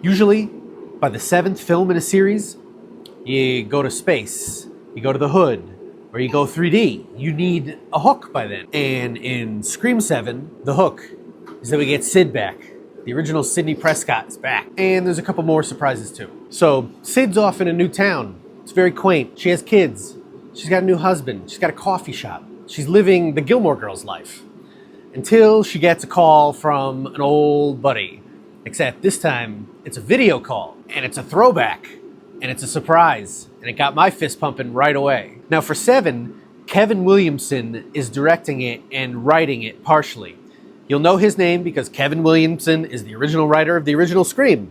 Usually, by the seventh film in a series, you go to space, you go to the hood, or you go 3D. You need a hook by then. And in Scream 7, the hook is that we get Sid back. The original Sidney Prescott is back. And there's a couple more surprises too. So, Sid's off in a new town. It's very quaint. She has kids. She's got a new husband. She's got a coffee shop. She's living the Gilmore Girls life. Until she gets a call from an old buddy. Except this time, it's a video call, and it's a throwback, and it's a surprise, and it got my fist pumping right away. Now for 7, Kevin Williamson is directing it and writing it partially. You'll know his name because Kevin Williamson is the original writer of the original Scream.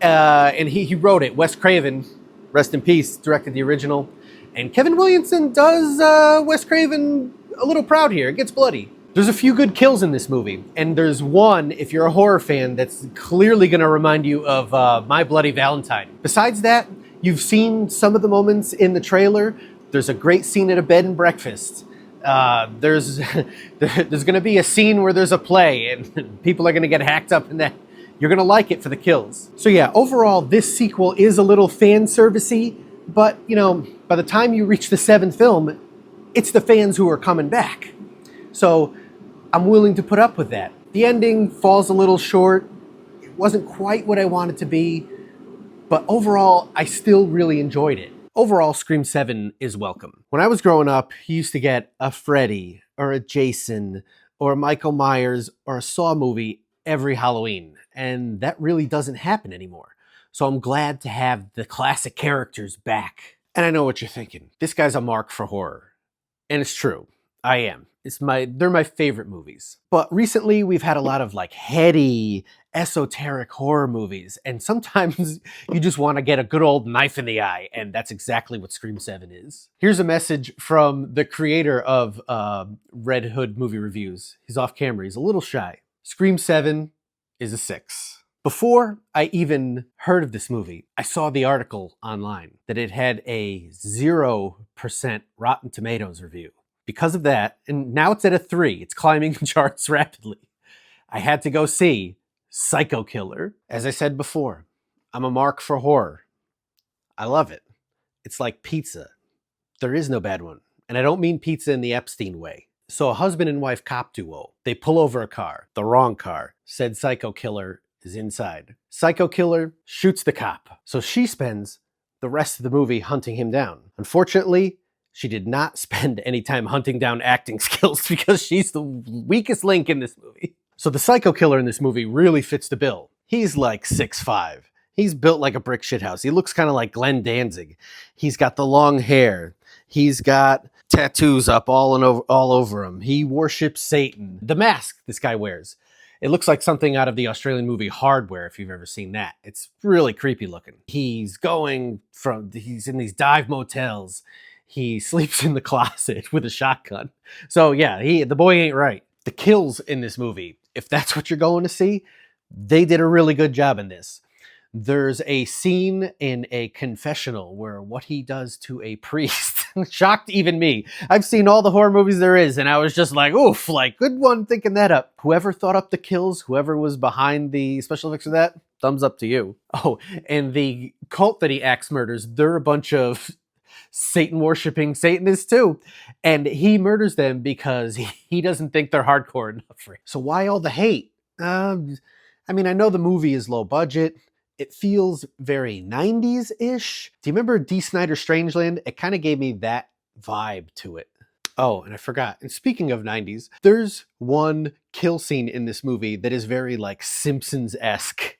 And he wrote it. Wes Craven, rest in peace, directed the original. And Kevin Williamson does Wes Craven a little proud here. It gets bloody. There's a few good kills in this movie, and there's one, if you're a horror fan, that's clearly going to remind you of My Bloody Valentine. Besides that, you've seen some of the moments in the trailer. There's a great scene at a bed and breakfast. There's going to be a scene where there's a play, and people are going to get hacked up in that. You're going to like it for the kills. So yeah, overall, this sequel is a little fan servicey, but, you know, by the time you reach the 7th film, it's the fans who are coming back. So I'm willing to put up with that. The ending falls a little short. It wasn't quite what I wanted to be, but overall, I still really enjoyed it. Overall, Scream 7 is welcome. When I was growing up, you used to get a Freddy or a Jason or a Michael Myers or a Saw movie every Halloween, and that really doesn't happen anymore. So I'm glad to have the classic characters back. And I know what you're thinking. This guy's a mark for horror. And it's true. I am. They're my favorite movies. But recently we've had a lot of like heady, esoteric horror movies, and sometimes you just want to get a good old knife in the eye, and that's exactly what Scream 7 is. Here's a message from the creator of Red Hood Movie Reviews. He's off camera, he's a little shy. Scream 7 is a 6. Before I even heard of this movie, I saw the article online that it had a 0% Rotten Tomatoes review. Because of that, and now it's at a 3, it's climbing charts rapidly, I had to go see Psycho Killer. As I said before, I'm a mark for horror. I love it. It's like pizza. There is no bad one. And I don't mean pizza in the Epstein way. So a husband and wife cop duo, they pull over a car, the wrong car. Said Psycho Killer is inside. Psycho Killer shoots the cop. So she spends the rest of the movie hunting him down. Unfortunately, she did not spend any time hunting down acting skills because she's the weakest link in this movie. So the Psycho Killer in this movie really fits the bill. He's like 6'5". He's built like a brick shithouse. He looks kind of like Glenn Danzig. He's got the long hair. He's got tattoos up all over him. He worships Satan. The mask this guy wears, it looks like something out of the Australian movie Hardware, if you've ever seen that. It's really creepy looking. He's in these dive motels. He sleeps in the closet with a shotgun. So yeah, the boy ain't right. The kills in this movie, if that's what you're going to see, they did a really good job in this. There's a scene in a confessional where what he does to a priest shocked even me. I've seen all the horror movies there is, and I was just like, oof, like, good one thinking that up. Whoever thought up the kills, whoever was behind the special effects of that, thumbs up to you. Oh, and the cult that he axe murders, they're a bunch of Satan-worshipping Satanists too. And he murders them because he doesn't think they're hardcore enough for him. So why all the hate? I mean, I know the movie is low budget. It feels very 90s-ish. Do you remember Dee Snider's Strangeland? It kind of gave me that vibe to it. Oh, and I forgot. And speaking of 90s, there's one kill scene in this movie that is very like Simpsons-esque.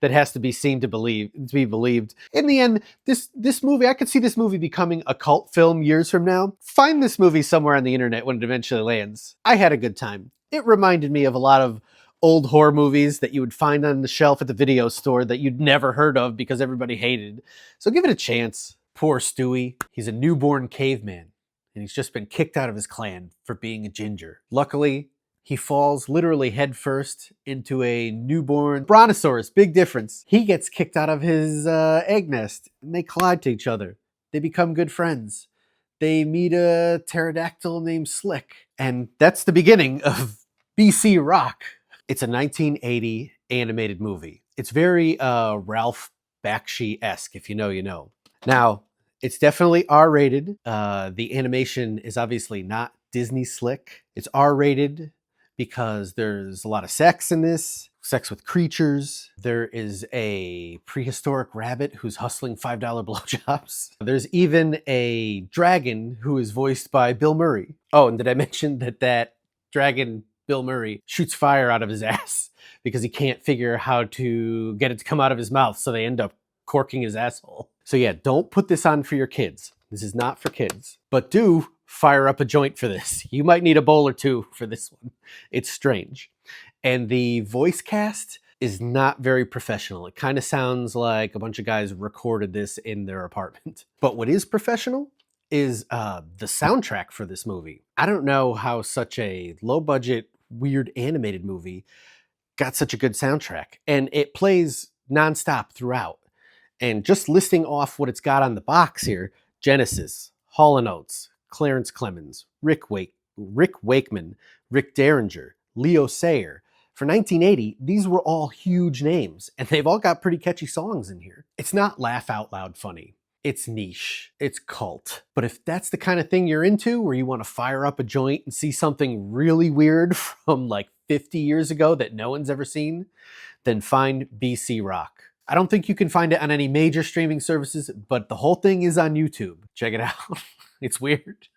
That has to be seen to be believed. In the end, this movie, I could see this movie becoming a cult film years from now. Find this movie somewhere on the internet when it eventually lands. I had a good time. It reminded me of a lot of old horror movies that you would find on the shelf at the video store that you'd never heard of because everybody hated. So give it a chance. Poor Stewie. He's a newborn caveman, and he's just been kicked out of his clan for being a ginger. Luckily, he falls literally headfirst into a newborn brontosaurus. Big difference. He gets kicked out of his egg nest, and they collide to each other. They become good friends. They meet a pterodactyl named Slick. And that's the beginning of BC Rock. It's a 1980 animated movie. It's very Ralph Bakshi-esque, if you know, you know. Now, it's definitely R-rated. The animation is obviously not Disney slick. It's R-rated because there's a lot of sex in this, sex with creatures. There is a prehistoric rabbit who's hustling $5 blowjobs. There's even a dragon who is voiced by Bill Murray. Oh, and did I mention that dragon, Bill Murray, shoots fire out of his ass because he can't figure how to get it to come out of his mouth, so they end up corking his asshole. So yeah, don't put this on for your kids. This is not for kids. But do fire up a joint for this. You might need a bowl or two for this one. It's strange. And the voice cast is not very professional. It kind of sounds like a bunch of guys recorded this in their apartment. But what is professional is the soundtrack for this movie. I don't know how such a low-budget, weird animated movie got such a good soundtrack. And it plays nonstop throughout. And just listing off what it's got on the box here: Genesis, Hall & Oates, Clarence Clemens, Rick Wakeman, Rick Derringer, Leo Sayer. For 1980, these were all huge names, and they've all got pretty catchy songs in here. It's not laugh out loud funny. It's niche. It's cult. But if that's the kind of thing you're into, where you want to fire up a joint and see something really weird from like 50 years ago that no one's ever seen, then find BC Rock. I don't think you can find it on any major streaming services, but the whole thing is on YouTube. Check it out. It's weird.